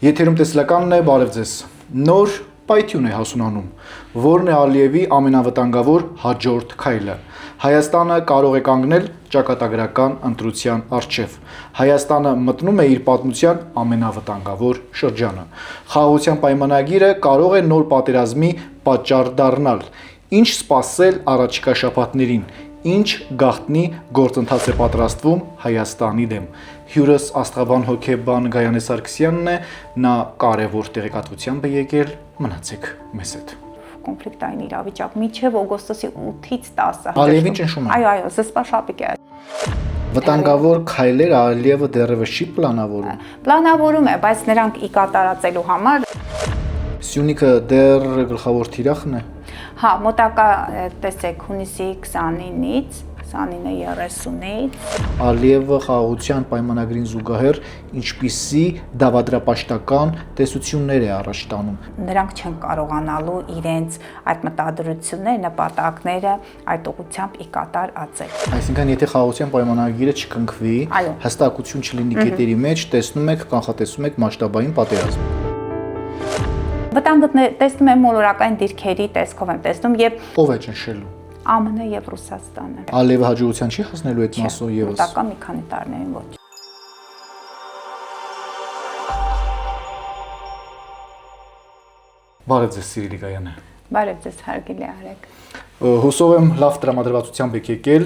Եթերում տեսլականն է, բարև ձեզ։ Նոր պայթյուն է հասունանում, որն է Ալիևի ամենավտանգավոր հաջորդ քայլը։ Հայաստանը կարող է կանգնել ճակատագրական ընտրության առջև։ Հայաստանը մտնում է իր պատմության ամենավտանգավոր շրջանը։ Խաղաղության պայմանագիրը կարող է նոր պատերազմի պատճառ դառնալ։ Ինչ սպասել առաջիկա շաբաթներին, ինչ գաղտնի գործընթաց է պատրաստվում Հայաստանի դեմ։ Հյուրս աստղաբան հոգեբան Գայանե Սարգսյանն է, նա կարևոր տեղեկատվությամբ է եկել, մնացեք մեզ հետ։ Կոնֆլիկտային իրավիճակ մինչև օգոստոսի 8-ից 10-ը։ Ալիևին ճնշում է։ Այո, զսպաշապիկ է։ Վտանգավոր քայլեր Ալիևը դեռևս չի պլանավորում։ Պլանավորում է, բայց նրանք ի կատարածելու համար Սյունիքը դեռ գլխավոր թիրախն է։ Հա, մոտակա տեսեք հունիսի 29-ից 29-30-ից Ալիևը խաղաղության պայմանագրին զուգահեռ ինչպիսի դավադրապաշտական տեսություններ է առաջ տանում։ Նրանք չեն կարողանալու իրենց այդ մտադրությունները, նպատակները այդ ուղղությամբ ի կատար ածել։ Այսինքն, եթե խաղաղության պայմանագիրը չկնքվի, հստակություն չլինի կետերի մեջ, տեսնում եք, կանխատեսում եք մասշտաբային պատերազմ։ Վտանգը տեսնում եմ մոլորակային դիրքերի տեսքով եմ տեսնում եւ ով է ճնշելու։ ԱՄՆ եւ Ռուսաստանը։ Ալիևը հաջողության չի հասնելու այդ մասով եւս։ Մոտակա մի քանի տարիներին ոչ։ Բարև ձեզ, Սիրելի Գայանե։ Բարև ձեզ, հարգելի Արեգ։ Հուսով եմ լավ տրամադրվածությամբ եք եկել,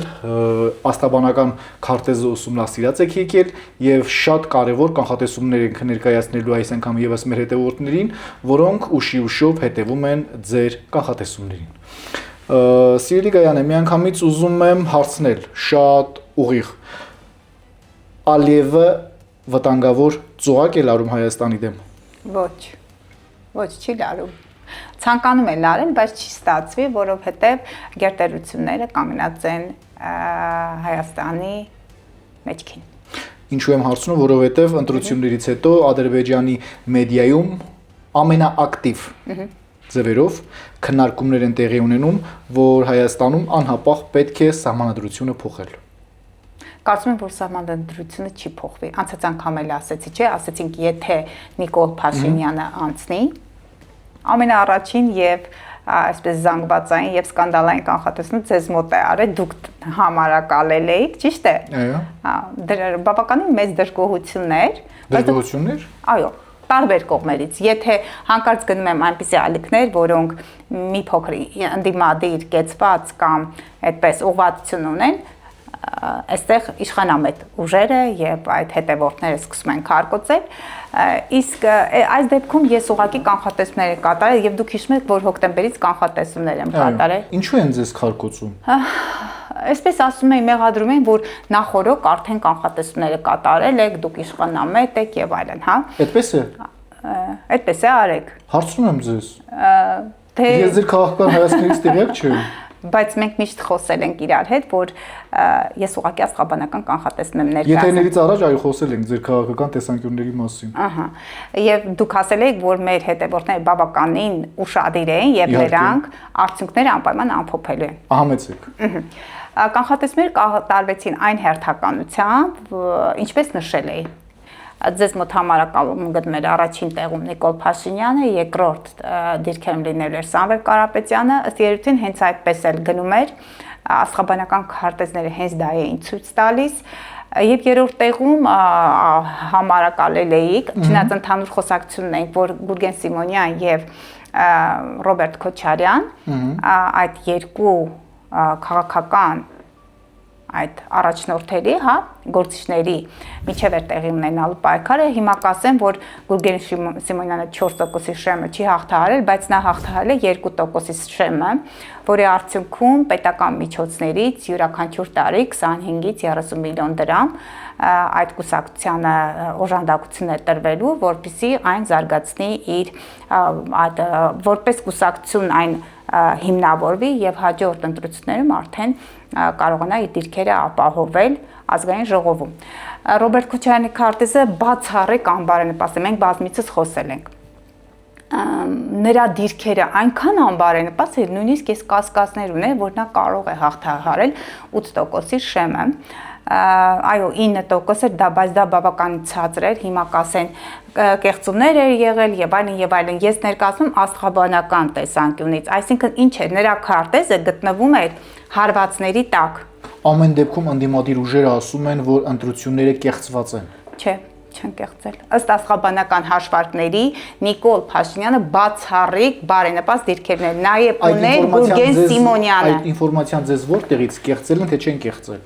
աստաբանական քարտեզը ուսումնասիրած եք եկել եւ շատ կարեւոր կանխատեսումներ եք ներկայացնելու այս անգամ եւս մեր հետեւորդներին, որոնք ուշի ուշով հետեւում են ձեր կանխատեսումներին։ Սիրելի Գայանե, միանգամից ուզում եմ հարցնել շատ ուղիղ։ Ալիևը վտանգավոր ծուղակ է լարում Հայաստանի դեմ։ Ոչ, չի լարում։ Ցանկանում է լարել, բայց չի ստացվի, որովհետև գերտերությունները կանգնած են Հայաստանի մեջքին։ Ինչու եմ հարցնում, որովհետև ընտրություններից հետո Ադրբեջանի մեդիայում ամենաակտիվ ձևերով քննարկումներ են տեղի ունենում, որ Հայաստանում անհապաղ պետք է սահմանադրությունը փոխել։ Կարծում եմ, որ սահմանադրությունը չի փոխվի։ Անցած անգամ էլ ասեցի, չէ, ասեցինք, եթե Նիկոլ Փաշինյանը անցնի, ամենաառաջին եւ այսպես զանգվածային եւ սկանդալային կանխատեսումը ձեզ մոտ է արել, դուք համարակալել եք, ճիշտ է։ Այո։ Դրա բավականին մեծ դժգոհություններ։ Դժգոհություններ։ Այո, տարբեր կողմերից։ Եթե հանկարծ գնում եմ այնպիսի ալիքներ, որոնք մի փոքր ընդդիմադիր կեցված կամ այդպես ուղղվածություն ունեն, այստեղ իշխանամետ ուժերը եւ այդ հետևորդները սկսում են քարկոծել, իսկ այս դեպքում ես ուղղակի կանխատեսումներ եմ կատարել եւ դուք հիշում եք, որ հոկտեմբերից կանխատեսումներ եմ կատարել։ Ինչու են ձեզ քարկոծում։ Այսպես ասում են, մեղադրում են, որ նախորոք արդեն կանխատեսումները կատարել եք, դուք իշխանամետ եք եւ այլն, հա։ Այդպես է։ Այդպես է արեք։ Հարցնում եմ ձեզ։ Ես ձեր քաղաքական հայացքներից տեղյակ չեմ։ Բայց մենք միշտ խոսել ենք իրար հետ, որ ես ուղղակի աստղաբանական կանխատեսում եմ ներկայացնում։ Եթերներից առաջ այո խոսել ենք ձեր քաղաքական տեսանկյունների մասին։ Ահա։ Եվ դուք ասել եք, որ մեր հետևորդները բավականին ուշադիր են եւ նրանք արդյունքները անպայման ամփոփելու են։ Ահամեցեք։ Կանխատեսումները կատարվեցին այն հերթականությամբ, ինչպես նշել էի։ Ձեզ մոտ համարակալում գտնում էր առաջին տեղում Նիկոլ Փաշինյանը, երկրորդ դիրքերում լինելու էր Սամվել Կարապետյանը, ըստ երևույթին հենց այդպես էլ գնում էր, աստղաբանական քարտեզները հենց դա էին ցույց տալիս, եւ երրորդ տեղում համարակալել էիք, չնայած ընդհանուր խոսակցությունն ենք, որ Գուրգեն Սիմոնյան եւ Ռոբերտ Քոչարյան այդ երկու քաղաքական այդ առաջնորդերի, հա, գործիչների միջև էր տեղի ունենալու պայքարը, հիմա կասեմ, որ Գուրգեն Սիմոնյանը 4%-ի շեմը չի հաղթահարել, բայց նա հաղթահարել է 2%-ի շեմը, որի արդյունքում պետական միջոցներից յուրաքանչյուր տարի 25-ից 30 միլիոն դրամ այդ կուսակցությանը օժանդակություն է տրվելու, որպեսզի այն զարգացնի իր այդ որպես կուսակցություն այն հիմնավորվի եւ հաջորդ ընտրություններում արդեն կարողանա իր դիրքերը ապահովել ազգային ժողովում։ Ռոբերտ Քոչարյանի քարտեզը բացառիկ անբարենպաստ է, մենք բազմիցս խոսել ենք։ Նրա դիրքերը այնքան անբարենպաստ է, նույնիսկ ես կասկածներ ունեմ, որ նա կարող է հաղթահարել 8%-ի շեմը, այո 9% էր, բայց դա բավականին ցածր էր, հիմա կասեն կեղծումներ էր եղել եւ այլն, ես ներկայացնում աստղաբանական տեսանկյունից, այսինքն ինչ է, նրա քարտեզը գտնվում էր հարվածների տակ։ Ամեն դեպքում ընդդիմադիր ուժերը ասում են, որ ընտրությունները կեղծված են։ Չէ, չեն կեղծել։ Ըստ աստղաբանական հաշվարկների Նիկոլ Փաշինյանը բացառիկ բարենպաստ դիրքերներ, նաեւ ուներ Գուրգեն Սիմոնյանը։ Այդ ինֆորմացիան ձեզ որտեղից կեղծել են, թե չեն կեղծել։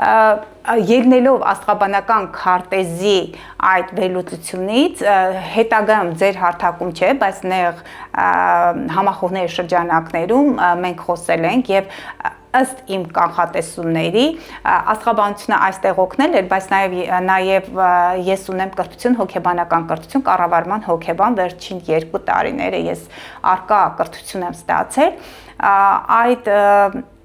Ելնելով աստղաբանական քարտեզի այդ վերլուծությունից հետագայում ձեր հարթակում չէ, բայց նեղ համախոհների շրջանակներում մենք խոսել ենք եւ ըստ իմ կանխատեսումների աստղաբանությունը այստեղ օգնել էր, բայց նաև ես ունեմ կրթություն, հոգեբանական կրթություն, կառավարման հոգեբան, վերջին 2 տարիները ես արկա կրթություն եմ ստացել, այդ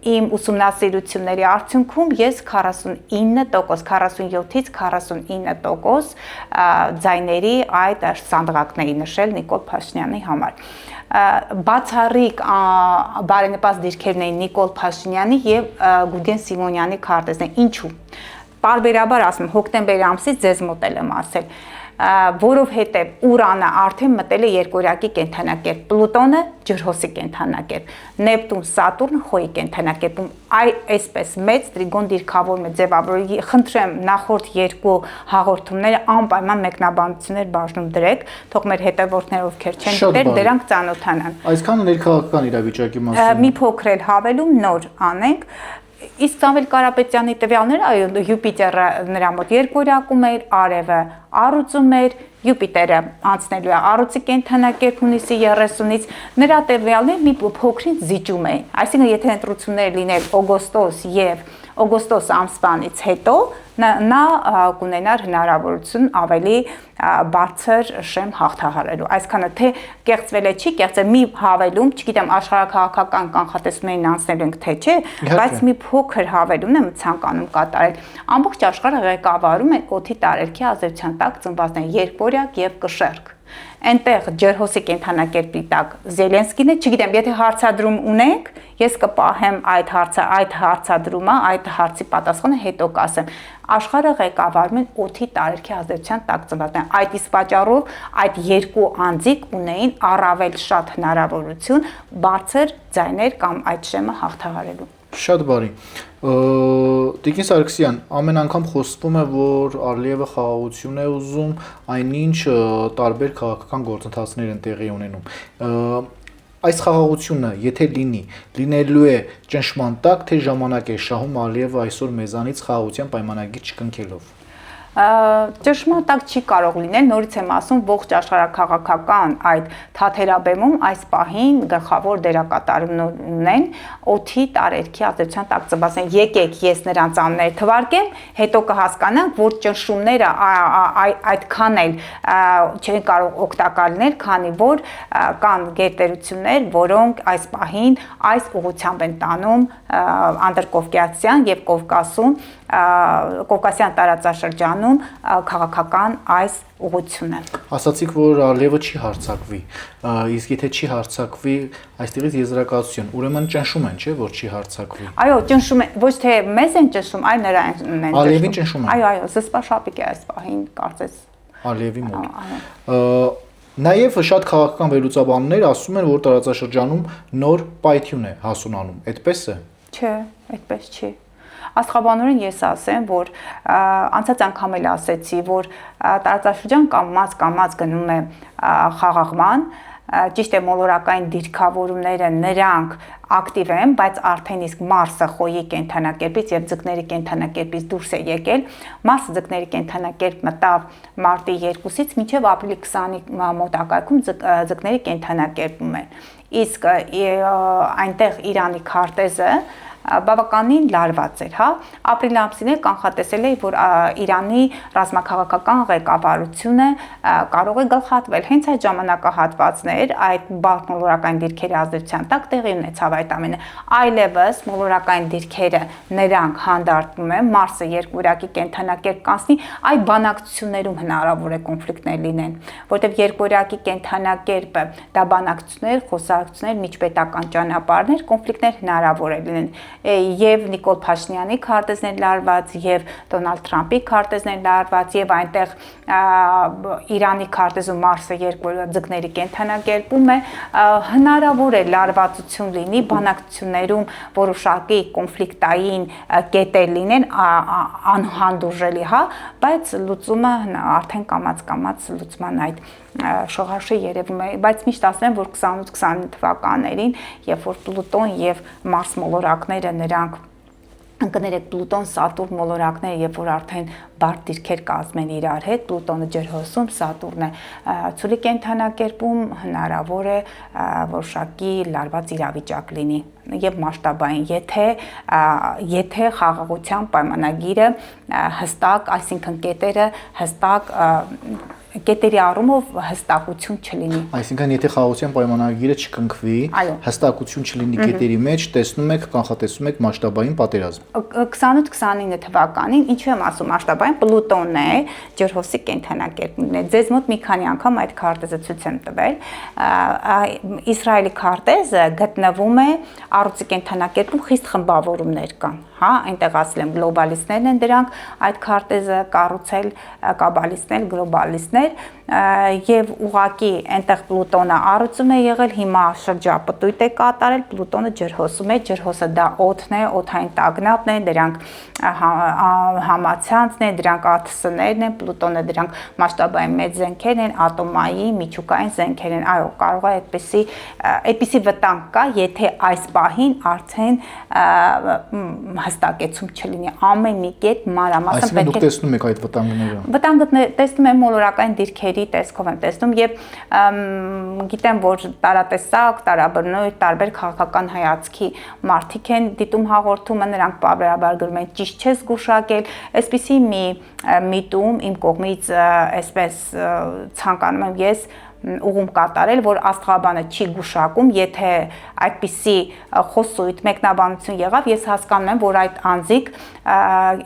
իմ ուսումնասիրությունների արդյունքում ես 49%, 47-ից 49% ձայների այդ սանդղակն էի նշել Նիկոլ Փաշինյանի համար։ Բացառիկ բարենպաստ դիրքերն էին Նիկոլ Փաշինյանի եւ Գուրգեն Սիմոնյանի քարտեզն։ Ինչու՞։ Պարբերաբար ասում հոկտեմբերի ամսից ձեզ մոտ եմ ասել, որովհետև Ուրանը արդեն մտել է երկորյակի կենդանակերպ, Պլուտոնը ջրհոսի կենդանակերպ, Նեպտուն, Սատուրն խոյի կենդանակերպում, այսպես մեծ տրիգոն դիրքավորում է ձևավորի, խնդրեմ նախորդ 2 հաղորդումները անպայման մեկնաբանություններ բաժնում դրեք, թող մեր հետևորդները ովքեր չեն դիտել, դրանք ծանոթանան։ Այսքանը ներքաղաքական իրավիճակի մասին։ Մի փոքր էլ հավելում նոր անենք։ Իսկ Սամվել Կարապետյանի տվյալները, այո, Յուպիտերը նրա մոտ երկորյակում էր, Արևը առուծում էր, Յուպիտերը անցնելու է առուծի կենդանակերպ հունիսի 30-ից, նրա տվյալները մի փոքրինչ զիջում էին։ Այսինքն, եթե ընտրություններ լիներ օգոստոս ամսվանից հետո, նա կունենար հնարավորություն ավելի բարձր շեմ հաղթահարելու։ Այսքանը թե կեղծվել է չի կեղծել, մի հավելում, չգիտեմ աշխարհաքաղաքական կանխատեսումներին անցնելու ենք թե չէ, բայց մի փոքր հավելումն եմ ցանկանում կատարել։ Ամբողջ աշխարհը ղեկավարում են օդի տարերքի ազդեցության տակ ծնվածներ երկորյակ եւ կշեռք։ Այնտեղ ջրհոսի կենդանակերպի տակ Զելենսկին է, չգիտեմ, եթե հարցադրում ունենք, ես կպահեմ այդ հարցադրումը, այդ հարցի պատասխանը հետո կասեմ։ Աշխարհը ղեկավարում են օդի տարերքի ազդեցության տակ ծնվածներ։ Այդ իսկ պատճառով այդ 2 անձիկ ունեին առավել շատ հնարավորություն բարձր ձայներ կամ այդ շեմը հաղթահարելու։ Շատ բարի։ Տիկին Սարգսյան, ամեն անգամ խոսվում է, որ Ալիևը խաղաղություն է ուզում, այնինչ տարբեր քաղաքական գործընթացներ են տեղի ունենում։ Այս խաղաղությունը, եթե լինելու է ճնշման տակ, թե ժամանակ է շահում Ալիևը այսօր մեզանից խաղաղության պայմանագիր չկնքելով։ Ճշմարտ տակ չի կարող լինել, նորից եմ ասում, ողջ աշխարհաքաղաքական այդ թաթերաբեմում այս պահին գլխավոր դերակատարումն ունեն օդի տարերքի ազդեցության տակ ծնվածներ։ Եկեք ես նրանց անունները թվարկեմ, հետո կհասկանանք, որ ճնշումները այդքան էլ չեն կարող օգտակար լինել, քանի որ կան գերտերություններ, որոնք այս պահին այս ուղղությամբ են տանում Անդրկովկասյան եւ Կովկասյան տարածաշրջանում քաղաքական այս ուղղությունը։ Ասացիք, որ Ալիևը չի հարձակվի, իսկ եթե չի հարձակվի, այստեղից եզրակացություն, ուրեմն ճնշում են, չէ՞, որ չի հարձակվի։ Այո, ճնշում են, ոչ թե մեզ են ճնշում, այլ նրան են ճնշում։ Ալիևին ճնշում են։ Այո, զսպաշապիկ է այս պահին, կարծես։ Ալիևի մոտ։ Նաև շատ քաղաքական վերլուծաբաններ ասում են, որ տարածաշրջանում նոր պայթյուն է հասունանում, այդպես է։ Չէ, այդպես չի։ Աստղաբանորեն ես ասեմ, որ անցած անգամ էլ ասեցի, որ տարածաշրջան կամած գնում է խաղաղման, ճիշտ է մոլորակային դիրքավորումները նրանք ակտիվ են, բայց արդեն իսկ Մարսը խոյի կենդանակերպից եւ ձկների կենդանակերպից դուրս է եկել։ Մարսը ձկների կենդանակերպ մտավ մարտի 2-ից մինչեւ ապրիլի 20-ի մոտակայքում ձկների կենդանակերպում են։ Իսկ այնտեղ Իրանի քարտեզը բավականին լարված էր, հա, ապրիլ ամսին էլ կանխատեսել էի, որ Իրանի ռազմաքաղաքական ղեկավարությունը կարող է գլխատվել, հենց այդ ժամանակահատվածներ, այդ բարդ մոլորակային դիրքերի ազդեցության տակ տեղի ունեցավ այդ ամենը, այլևս մոլորակային դիրքերը նրանք հանդարտվում են, Մարսը երկորյակի կենդանակերպ կանցնի, այդ բանակցություններում հնարավոր է կոնֆլիկտներ լինեն, որտեղ երկորյակի կենդանակերպը դա բանակցություններ, խոսակցություններ, միջպետական ճանապարհներ, կոնֆլիկտներ հնարավոր է լինեն։ եւ Նիկոլ Փաշինյանի քարտեզն էր լարված, եւ Դոնալդ Թրամփի քարտեզն էր լարված, եւ այնտեղ Իրանի քարտեզում Մարսը երկու ձկների կենթանակերպում է, հնարավոր է լարվածություն լինի, բանակցություններում որոշակի կոնֆլիկտային կետեր լինեն, անհանդուրժելի, հա, բայց լուծումը արդեն կամաց լուծման այդ շողարշը երևում է, բայց միշտ ասեմ, որ 28-29 թվականներին, երբ որ Պլուտոն եւ Մարս մոլորակները նրանք կներեք Պլուտոն, Սատուրն մոլորակները, երբ որ արդեն բարդ դիրքեր կազմեն իրար հետ, Պլուտոնը ջրհոսում, Սատուրնը ցուլի կենթանակերպում, հնարավոր է որոշակի լարված իրավիճակ լինի եւ մասշտաբային, եթե խաղաղության պայմանագիրը հստակ, այսինքն կետերը հստակ կետերի առումով հստակություն չլինի։ Այսինքն եթե խաղաղության պայմանագիրը չկնքվի, հստակություն չլինի կետերի մեջ, տեսնում եք, կանխատեսում եք մասշտաբային պատերազմ։ 28-29 թվականին, ինչու եմ ասում մասշտաբային, Պլուտոնն է, ջրհոսի կենթանակերպումն է։ Ձեզ մոտ մի քանի անգամ այդ քարտեզը ցույց եմ տվել։ Իսրայելի քարտեզը գտնվում է առյուծի կենթանակերպում, խիստ խմբավորումներ կան, հա, այնտեղ ասել եմ գլոբալիստներն են դրանք այդ քարտեզը կառուցել, կաբալիստներ, գլոբալիստներ եւ ուղակի այնտեղ Պլուտոնը առուցում է եղել, հիմա շրջապտույտ է կատարել, Պլուտոնը ջրհոսում է, ջրհոսը դա օդն է, օդային տագնապն է, դրանք համացանցն է, դրանք ԱԹՍ-ներն են, Պլուտոնը դրանք մասշտաբային մեծ զենքերն են, ատոմային, միջուկային զենքեր են, այո, կարող է այդպիսի վտանգ կա, եթե այս պահին արդեն հստակեցում չլինի, ամեն մի կետ մանրամասն պետք է։ Այսինքն դուք տեսնում եք այդ վտանգները։ Վտանգը տեսնում եմ մոլորակային դիրքերի տեսքով եմ տեսնում եւ գիտեմ, որ տարատեսակ, տարաբնույթ, տարբեր քաղաքական հայացքի մարդիկ են դիտում հաղորդումը, նրանք պարբերաբար գրում են ճիշտ չես գուշակել, այսպիսի մի միտում իմ կողմից այսպես ցանկանում եմ ես ուղում կատարել, որ աստղաբանը չի գուշակում, եթե այդպիսի խոսույթ մեկնաբանություն եղավ, ես հասկանում եմ, որ այդ անձիկ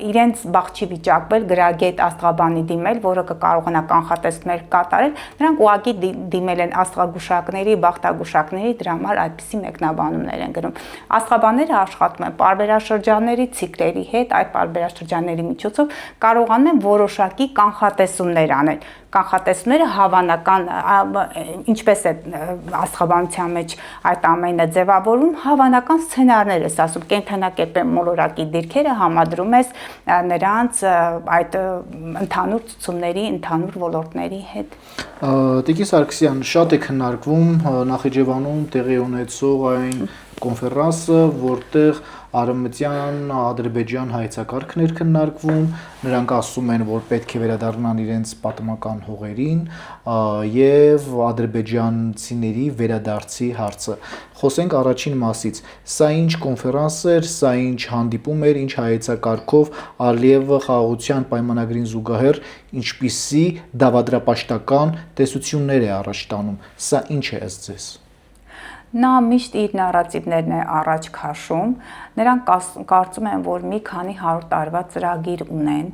իրենց բախ չի վիճակվել գրագետ աստղաբանի դիմել, որը կկարողանա կանխատեսումներ կատարել, նրանք ուղղակի դիմել են աստղագուշակների, բախտագուշակների, դրա համար այդպիսի մեկնաբանումներ են գրում։ Աստղաբանները աշխատում են պարբերաշրջանների ցիկլերի հետ, այդ պարբերաշրջանների միջոցով կարողանում են որոշակի կանխատեսումներ անել։ Կանխատեսումները հավանական, ինչպես է աստղաբանության մեջ այդ ամենը ձևավորում, հավանական սցենարներ ես ասում, կենթանակերպեն մոլորակի դիրքերը համադրում ես նրանց այդ ընդհանուր ցուցումների, ընդհանուր ոլորտների հետ։ Տիկին Սարգսյան, շատ է քննարկվում Նախիջևանում տեղի ունեցող այն կոնֆերանսը, որտեղ Արևմտյան Ադրբեջան հայեցակարգն էր քննարկվում, նրանք ասում են, որ պետք է վերադառնան իրենց պատմական հողերին եւ ադրբեջանցիների վերադարձի հարցը։ Խոսենք առաջին մասից։ Սա ինչ կոնֆերանս էր, սա ինչ հանդիպում էր, ինչ հայեցակարգով Ալիևը խաղաղության պայմանագրին զուգահեռ ինչպիսի դավադրապաշտական տեսություններ է առաջ տանում։ Սա ինչ է ըստ ձեզ։ Նա միշտ իր նարատիվներն է առաջ քաշում, նրանք կարծում են, որ մի քանի 100 տարվա ծրագիր ունեն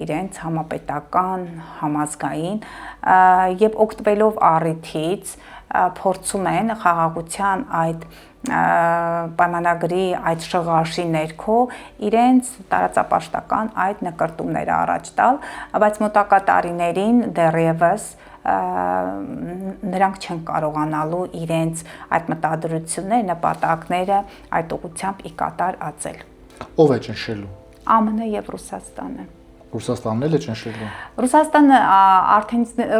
իրենց համապետական, համազգային եւ օգտվելով առիթից փորձում են խաղաղության այդ պայմանագրի այդ շղարշի ներքո իրենց տարածապաշտական այդ նկարտումները առաջ տալ, բայց մոտակա տարիներին դեռևս նրանք չեն կարողանալու իրենց այդ մտադրությունները, նպատակները այդ ուղղությամբ ի կատար ածել։ Ով է ճնշելու։ ԱՄՆ եւ Ռուսաստանը։ Ռուսաստանն էլ է ճնշելու։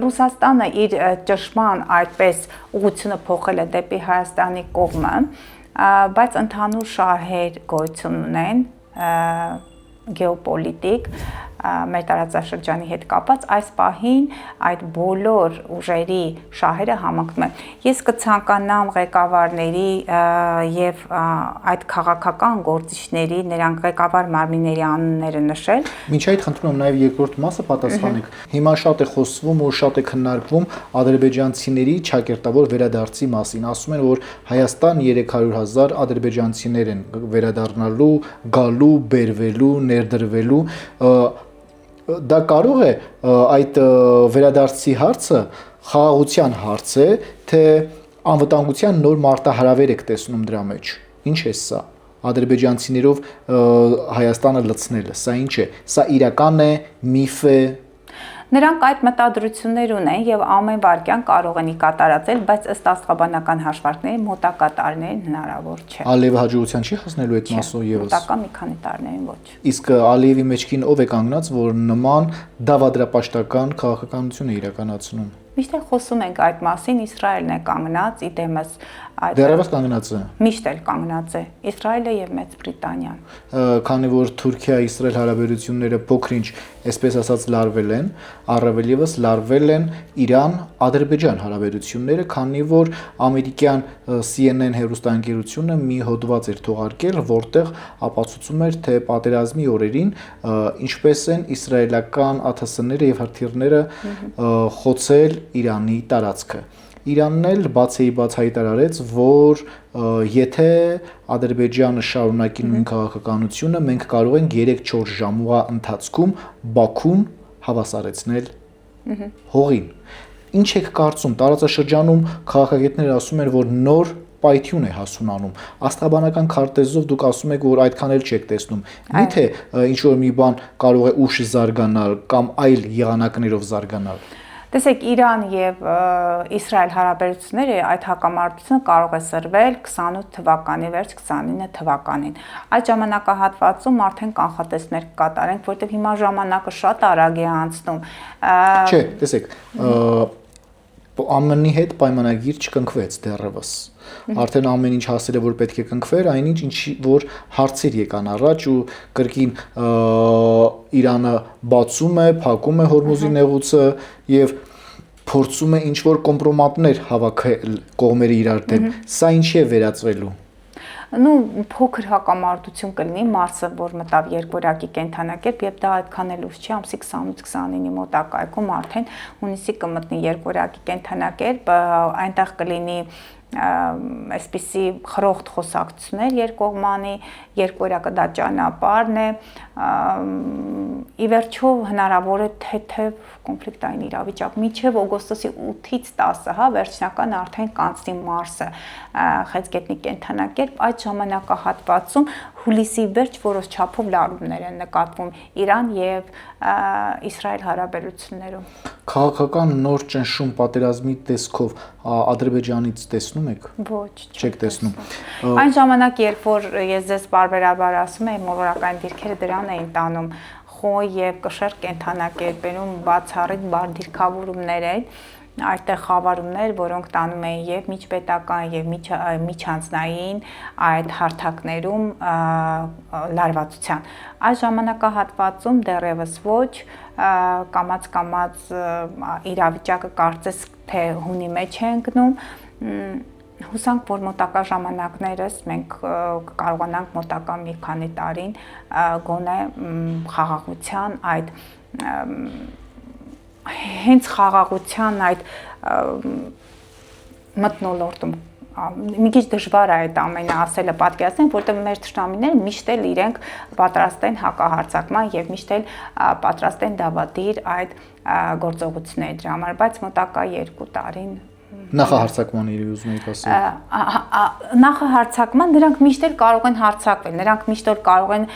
Ռուսաստանը իր ճշմարտ այդպես ուղղությունը փոխել է դեպի Հայաստանի կողմը, բայց ընդհանուր շահեր գոյություն ունեն գեոպոլիտիկ մեր տարածաշրջանի հետ կապած այս պահին այդ բոլոր ուժերի շահերը համընկնում են։ Ես կցանկանամ ղեկավարների եւ այդ քաղաքական գործիչների, նրանք ղեկավար մարմինների անունները նշել։ Մինչ այդ խնդրում եմ նաեւ երկրորդ մասը պատասխանեք։ Հիմա շատ է խոսվում ու շատ է քննարկվում ադրբեջանցիների ճակերտավոր վերադարձի մասին։ Ասում են, որ Հայաստան 300,000 ադրբեջանցիներ են վերադառնալու, գալու, բերվելու, ներդրվելու դա կարող է այդ վերադարձի հարցը խաղաղության հարց է, թե անվտանգության նոր մարտահրավեր եք տեսնում դրա մեջ։ Ինչ է սա։ ադրբեջանցիներով Հայաստանը լցնելը, սա ինչ է, սա իրական է, միֆ է։ Նրանք այդ մտադրություններ ունեն եւ ամեն վարքյան կարող են կատարածել, բայց ըստ աստղաբանական հաշվարկների մոտակա տարիներին հնարավոր չէ։ Ալիևը հաջողության չի հասնելու այդ մասով եւս։ Մոտակա մի քանի տարիներին ոչ։ Իսկ Ալիևի մեջքին ով է կանգնած, որ նման դավադրապաշտական քաղաքականություն է իրականացնում։ Միշտ էլ խոսում ենք այդ մասին, Իսրայելն է կանգնած, իդեմս այդ Դեռևս կանգնած է։ միշտ էլ կանգնած է Իսրայելը եւ Մեծ Բրիտանիան։ Քանի որ Թուրքիա-Իսրայել հարաբերությունները փոքրինչ, այսպես ասած, լարվել են, առավել եւս լարվել են Իրան-Ադրբեջան հարաբերությունները, քանի որ ամերիկյան CNN հեռուստաընկերությունը մի հոդված էր թողարկել, որտեղ ապացուցում էր, թե պատերազմի օրերին ինչպես են իսրայելական ԱԹՍ-ները եւ հրթիռները խոցել Իրանի տարածքը։ Իրանն էլ բացեիբաց հայտարարեց, որ եթե Ադրբեջանը շարունակի նույն քաղաքականությունը, մենք կարող ենք 3-4 ժամվա ընթացքում Բաքուն հավասարեցնել հողին։ Ինչ եք կարծում, տարածաշրջանում քաղաքագետները ասում են, որ նոր պայթյուն է հասունանում։ Աստղաբանական քարտեզով դուք ասում եք, որ այդքան էլ չեք տեսնում։ Միթե ինչ որ մի բան կարող է ուշ զարգանալ կամ այլ եղանակներով զարգանալ։ Տեսեք, Իրան եւ Իսրայել հարաբերությունները այդ հակամարտությունը կարող է սրվել 28 թվականի վերջ 29 թվականին։ Այդ ժամանակահատվածում արդեն կանխատեսներ կկատարենք, որտեղ հիմա ժամանակը շատ արագ է անցնում։ Չէ, տեսեք, ԱՄՆ-ի հետ պայմանագիր չկնքվեց դեռևս։ Արդեն ամեն ինչ հասել է, որ պետք է կնքվեր, այնինչ ինչի որ հարցեր եկան առաջ ու կրկին Իրանը բացում է, փակում է Հորմուզի նեղուցը եւ փորձում է ինչ որ կոմպրոմատներ հավաքել կողմերի իրար դեմ։ Սա ինչի է վերածվելու։ Փոքր հակամարտություն կլինի, Մարսը, որ մտավ երկորակի կենդանակերպ, եւ դա այդքան էլ ուշ չի, ամսի 28-29-ի մոտակայքում արդեն հունիսի կմտնի երկորակի կենդանակերպ, այնտեղ կլինի այսպիսի խրոխտ խոսակցություններ երկկողմանի, երկորակը դա ճանապարհն է, ի վերջո հնարավոր է թեթև կոնֆլիկտային իրավիճակ մինչև օգոստոսի 8-ից 10-ը, հա, վերջնական արդեն կանցնի Մարսը Խեցգետնի կենդանակերպ, այդ ժամանակահատվածում հուլիսի վերջ որոշ չափով լարումներ են նկատվում Իրան եւ Իսրայել հարաբերություններում։ Քաղաքական նոր ճնշում պատերազմի տեսքով Ադրբեջանից տեսնում եք։ Ոչ, չեք տեսնում։ Այն ժամանակ, երբ որ ես ձեզ բարբերաբար ասում եմ, մոլորակային դիրքերը դրան էին տանում, խոյ եւ կշեռ կենդանակերպերում բացառիկ բար դիրքավորումներ են, այդտեղ խավարումներ, որոնք տանում էին եւ միջպետական եւ միջանձնային այդ հարթակներում լարվածության։ Այս ժամանակահատվածում դեռևս ոչ, կամաց իրավիճակը կարծես թե հունի մեջ է ընկնում, հուսանք, որ մոտակա ժամանակներս մենք կարողանանք մոտակա մի քանի տարին գոնե խաղաղության այդ հենց խաղաղության այդ մթնոլորտում մի քիչ դժվար է այդ ամենը ասելը պատկերացնել, որտեղ մեր թշնամիները միշտ էլ իրենք պատրաստ են հակահարձակման եւ միշտ էլ պատրաստ են դավադիր այդ գործողությունների դրա համար, բայց մոտակա 2 տարին Նախահարձակման իրի ուզում եք ասել։ Նախահարձակման նրանք միշտ էլ կարող են հարձակվել, նրանք միշտ էլ կարող են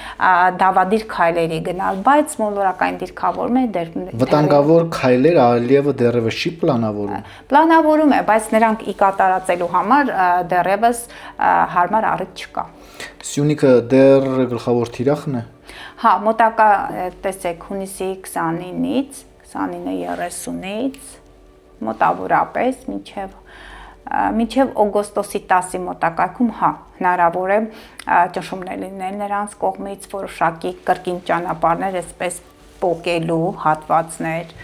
դավադիր քայլերի գնալ, բայց մոլորակային դիրքավորումը դեռ վտանգավոր քայլեր Ալիևը դեռևս չի պլանավորում։ Պլանավորում է, բայց նրանք ի կատարածելու համար դեռևս հարմար առիթ չկա։ Սյունիքը դեռ գլխավոր թիրախն է։ Հա, մոտակա տեսեք հունիսի 29-ից, 29-30-ից մոտավորապես մինչև օգոստոսի 10-ի մոտակայքում, հա, հնարավոր է ճնշումներ լինել նրանց կողմից, որոշակի կրկին ճանապարհներ, այսպես պոկելու հատվածներ,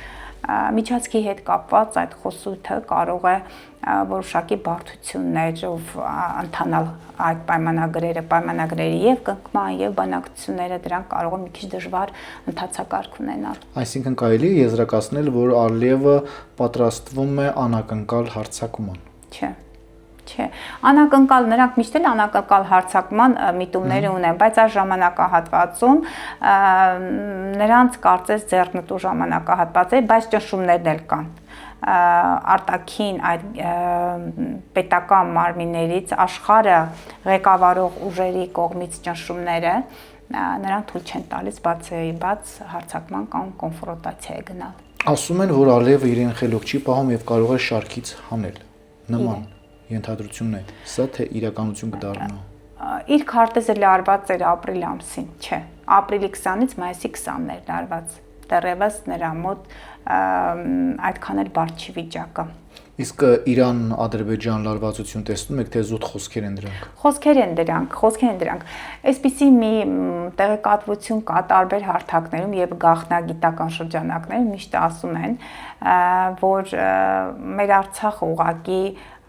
միջանցքի հետ կապված այդ խոսույթը կարող է որոշակի բարդություններով ընթանալ այդ պայմանագրերի եւ կնքման եւ բանակցությունները դրանք կարող է մի քիչ դժվար ընթացակարգ ունենալ։ Այսինքն կարելի է եզրակացնել, որ Ալիևը պատրաստվում է անակնկալ հարձակման։ Չէ, անակնկալ նրանք միշտ էլ անակնկալ հարձակման միտումներ ունեն, բայց այս ժամանակահատվածում նրանց կարծես ձեռնտու ժամանակահատված է, բայց ճնշումներն էլ կան։ արտաքին այդ պետական մարմիններից աշխարհը ղեկավարող ուժերի կողմից ճնշումները նրան թույլ չեն տալիս բացի բաց հարձակման կամ կոնֆրոնտացիայի գնալ։ Ասում են, որ Ալիևը իրեն խելոք չի պահում եւ կարող է շարքից հանել։ Նման ենթադրությունն է։ Սա թե իրականություն կդառնա։ Իր քարտեզը լարված էր ապրիլ ամսին, չէ։ Ապրիլի 20-ից մայիսի 20-ն էր լարված։ Դեռևս նրա մոտ այդքան էլ բարդ չի վիճակը։ Իսկ Իրան-Ադրբեջան լարվածություն տեսնում եք, թե զուտ խոսքեր են դրանք։ Խոսքեր են դրանք։ Այսպիսի մի տեղեկատվություն կա տարբեր հարթակներում եւ գաղտնագիտական շրջանակներում միշտ ասում են, որ մեր Արցախը ուղղակի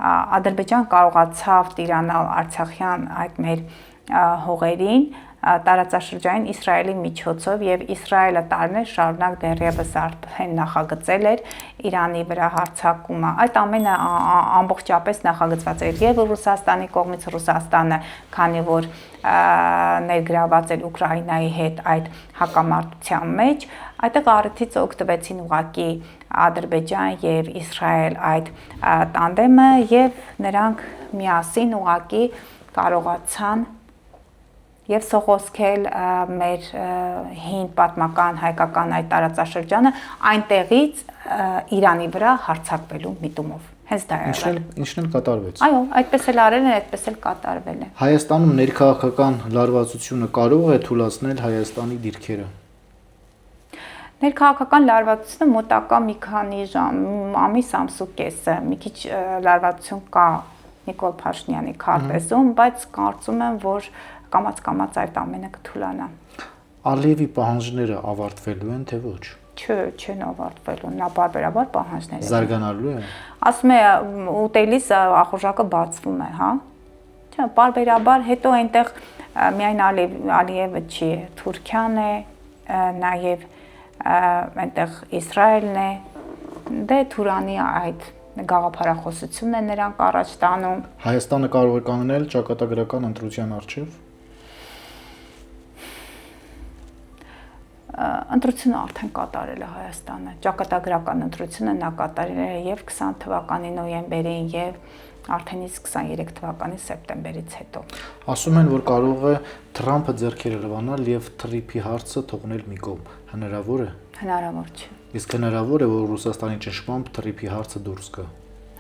Ադրբեջան կարողացավ տիրանալ արցախյան այդ մեր հողերին տարածաշրջանային Իսրայելի միջոցով եւ Իսրայելը տարիներ շարունակ դեռևս արդեն նախագծել էր Իրանի վրա հարձակումը։ Այդ ամենը ամբողջապես նախագծված էր եւ Ռուսաստանի կողմից Ռուսաստանը, քանի որ ներգրաված էր Ուկրաինայի հետ այդ հակամարտության մեջ, այդտեղ առիթից օգտվեցին ուղղակի Ադրբեջան եւ Իսրայել այդ տանդեմը եւ նրանք միասին ուղղակի կարողացան եւ սողոսկել մեր հին պատմական հայկական այդ տարածաշրջանը այնտեղից Իրանի վրա հարձակվելու միտումով։ Հենց դա է։ Ինչն էլ կատարվեց։ Այո, այդպես էլ արել են, այդպես էլ կատարվել է։ Հայաստանում ներքաղաքական լարվածությունը կարող է թույլատրել Հայաստանի դիրքերը։ Ներքաղաքական լարվածությունը մոտակա մի քանի ժամ, ամիս է, մի քիչ լարվածություն կա Նիկոլ Փաշինյանի քարտեզում, բայց կարծում եմ, որ կամաց այդ ամենը կթուլանա։ Ալիևի պահանջները ավարտվելու են, թե ոչ։ Չէ, չեն ավարտվելու, նա բարբերաբար պահանջներ է։ Զարգանալու է։ Ասում է ուտելիս ախորժակը բացվում է, հա։ Չէ, բարբերաբար հետո այնտեղ միայն Ալիևը չի, Թուրքիան է, նաև այնտեղ Իսրայելն է, դե Թուրանի այդ գաղափարախոսությունն է նրանք առաջ տանում։ Հայաստանը կարող է կանգնել ճակատագրական ընտրության առջև։ Ընտրությունը արդեն կատարել է Հայաստանը, ճակատագրական ընտրությունը նա կատարել է եւ 20 թվականի նոյեմբերին եւ արդեն իսկ 23 թվականի սեպտեմբերից հետո։ Ասում են, որ կարող է Թրամփը ձեռքերը լվանալ եւ Թրիփի հարցը թողնել մի կողմ։ Հնարավոր է։ Հնարավոր չէ։ Իսկ հնարավոր է, որ Ռուսաստանի ճնշմամբ Թրիփի հարցը դուրս գա։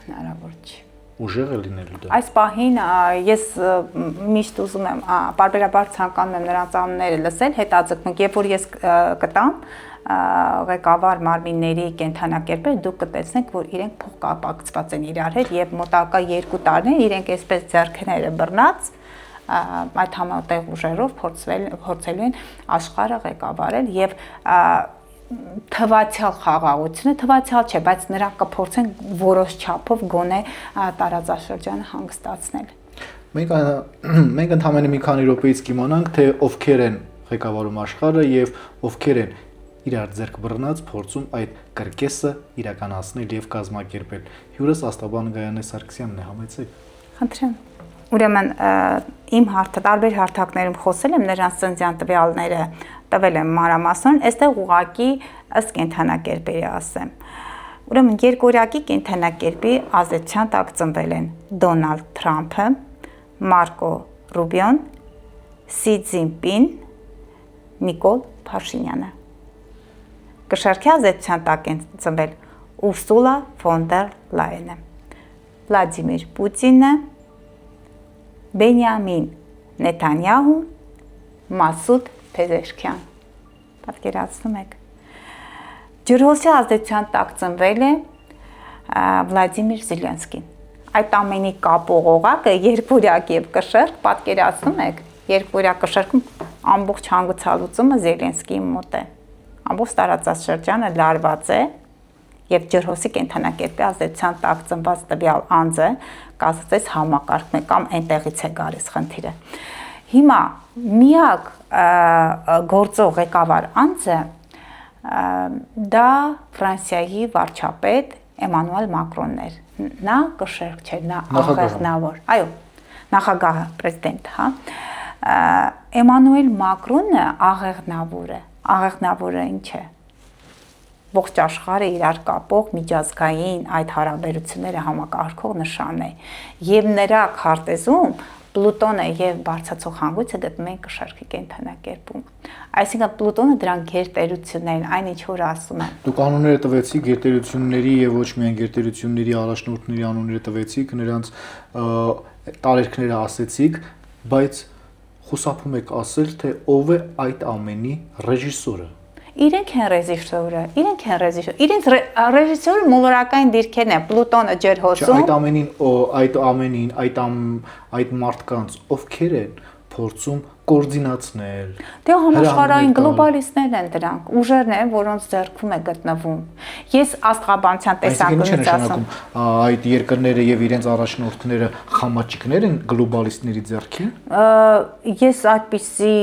Հնարավոր չէ։ Ուժեղ է լինելու դա։ Այս պահին ես միշտ ուզում եմ բարբերաբար ցանկանում եմ նրանց անունները լսել, հետաձգնենք, երբ որ ես կտամ ղեկավար մարմինների կենթանակերպերը, դուք կտեսնեք, որ իրենք փոխկապակցված են իրար հետ եւ մոտակա 2 տարիներ իրենք այսպես ձեռքները բռնած այդ համատեղ ուժերով փորձելու են աշխարհը ղեկավարել եւ թվացial խաղաղությունը, թվացial չէ, բայց նրանք կփորձեն որոշ չափով գոնե տարածաշրջանը հանգստացնել։ Մենք ընդհանրապես մի քանի րոպեից կիմանանք, թե ովքեր են ղեկավարում աշխարհը եւ ովքեր են իրար ձեռք բռնած փորձում այդ կրկեսը իրականացնել եւ կազմակերպել։ Հյուրս Աստաբան Գայանե Սարգսյանն է, համեցեք։ Խնդրեմ։ Ուրեմն իմ տարբեր հարթակներում խոսել եմ, նրանց ծննդյան տվյալները տվել եմ մանրամասն, այստեղ ուղղակի ըստ կենթանակերպերի ասեմ։ Ուրեմն երկորյակի կենթանակերպի ազդեցության տակ ծնվել են Դոնալդ Թրամփը, Մարկո Ռուբիոն, Սի Ցզինպին, Նիկոլ Փաշինյանը։ Կշարքի ազդեցության տակ են ծնվել Ուրսուլա ֆոն դեր Լայենը, Վլադիմիր Պուտինը, Բենյամին Նեթանյահու, Մասուդ Փեզեշքյան։ Պատկերացնում եք։ Ջրհոսի ազդեցության տակ ծնվել է Վլադիմիր Զելենսկին։ Այդ ամենի կապող օղակը երկորյակ եւ կշեռք, պատկերացնում եք, երկորյակ կշեռքում ամբողջ հանգուցալուծումը Զելենսկիի մոտ է։ Ամբողջ տարածաշրջանը լարված է եւ ջրհոսի կենթանակերպի ազդեցության տակ ծնված տվյալ անձը կասեցես համակարգն է կամ այնտեղից է գալիս խնդիրը։ Հիմա միակ գործող ղեկավար անձը դա Ֆրանսիայի վարչապետ Էմանուել Մակրոնն էր։ Նա կշեռք չէ, նա աղեղնավոր։ Այո, նախագահը, պրեզիդենտ, հա։ Էմանուել Մակրոնը աղեղնավոր է։ Աղեղնավորը ինչ է։ ողջ աշխարհը իրար կապող միջազգային այդ հարաբերությունները համակարգող նշան է եւ նրա քարտեզում Պլուտոնը եւ բարձրացող հանգույցը գտնում են կշարքի կենթանակերպում այսինքն Պլուտոնը դրանք գերտերություններ են այն ինչ որ ասում են Դուք անունները տվեցիք գերտերությունների եւ ոչ միայն գերտերությունների առաջնորդների անունները տվեցիք նրանց տարերքները ասեցիք բայց խուսափում եք ասել թե ով է այդ ամենի ռեժիսորը Իրենք են ռեժիսորը, իրենց ռեժիսորը մոլորակային դիրքերն են, Պլուտոնը ջերհոսում այդ մարդկանց ովքեր են փորձում կոորդինացնել Դե համաշխարհային գլոբալիստներն են դրանք, ուժերն են, որոնց ձեռքում է գտնվում։ Ես աստղաբանության տեսանկյունից ասում այդ երկրները եւ իրենց առաջնորդները խամաճիկներ են գլոբալիստների ձեռքին Ես այդպիսի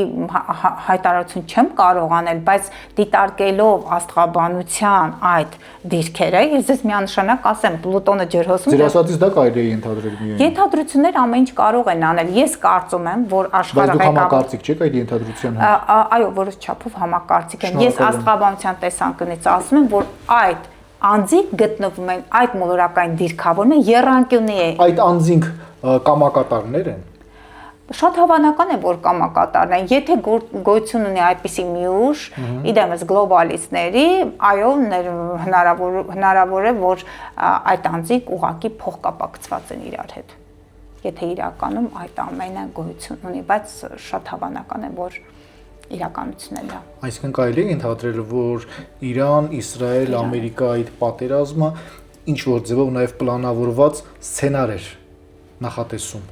հայտարարություն չեմ կարող անել, բայց դիտարկելով աստղաբանության այդ դիրքերը, ես ձեզ միանշանակ ասեմ, Պլուտոնը ջերհոսում Ձեր ասածից դա կարելի է ենթադրել միայն Ենթադրություններ ամեն ինչ կարող են անել։ Ես կարծում եմ, որ աշխարհը Կարծիք չեք այդ ենթադրության Այո, որոշ չափով համակարծիք եմ։ Ես աստղաբանության տեսանկյունից ասում եմ, որ այդ անձիկ գտնվում են այդ մոլորակային դիրքավորումը եռանկյունի է։ Այդ անձինք կամակատարներ են։ Շատ հավանական է, որ կամակատարն են։ Եթե գոյություն ունի այդպիսի մի ուժ, իդեմս գլոբալիստների, այո, հնարավոր է, որ այդ անձիկ ուղղակի փոխկապակցված են իրար հետ։ Եթե իրականում այդ ամենը գոյություն ունի, բայց շատ հավանական է, որ իրականությունն է դա։ Այսինքն կարելի է ենթադրել, որ Իրան, Իսրայել, Ամերիկա այդ պատերազմը ինչ որ ձևով նաև պլանավորված սցենար էր նախատեսում։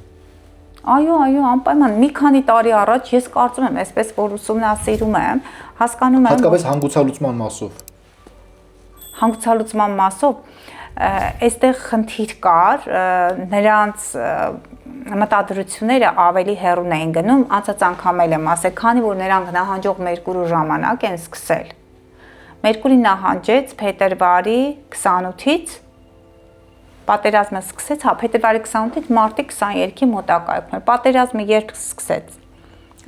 Այո, անպայման մի քանի տարի առաջ ես կարծում եմ, այսպես որ ուսումնասիրում եմ, հասկանում եմ Հատկապես հանգուցալուծման մասով։ Հանգուցալուծման մասով այստեղ խնդիր կար, նրանց մտադրությունները ավելի հեռուն էին գնում, անցած անգամ եմ ասել, քանի որ նրանք նահանջող Մերկուրու ժամանակ են սկսել։ Մերկուրին նահանջեց փետրվարի 28-ից պատերազմը սկսեց, փետրվարի 28-ից մարտի 22-ի մոտակայքում։ Պատերազմը երբ սկսեց։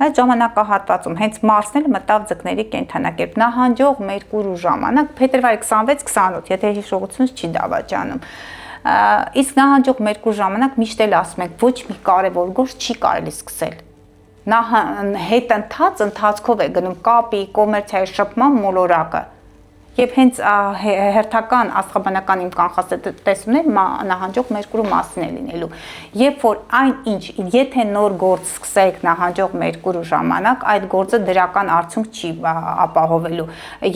Այդ ժամանակահատվածում հենց Մարսն էլ մտավ ձկների կենթանակերպ նահանջող Մերկուրու ժամանակ փետրվարի 26-28, եթե հիշողությունս չի դավաճանում։ Իսկ նահանջող Մերկուր ժամանակ միշտ էլ ասում ենք ոչ մի կարևոր գործ չի կարելի սկսել։ Նա ընթացքով է գնում կապի, կոմերցիայի շփման մոլորակը։ Եվ հենց հերթական աստղաբանական իմ կանխատեսումներ նահանջող Մերկուրու մասին է լինելու։ Երբ որ այն ինչ, եթե նոր գործ սկսեք նահանջող Մերկուրու ժամանակ, այդ գործը դրական արդյունք չի ապահովելու։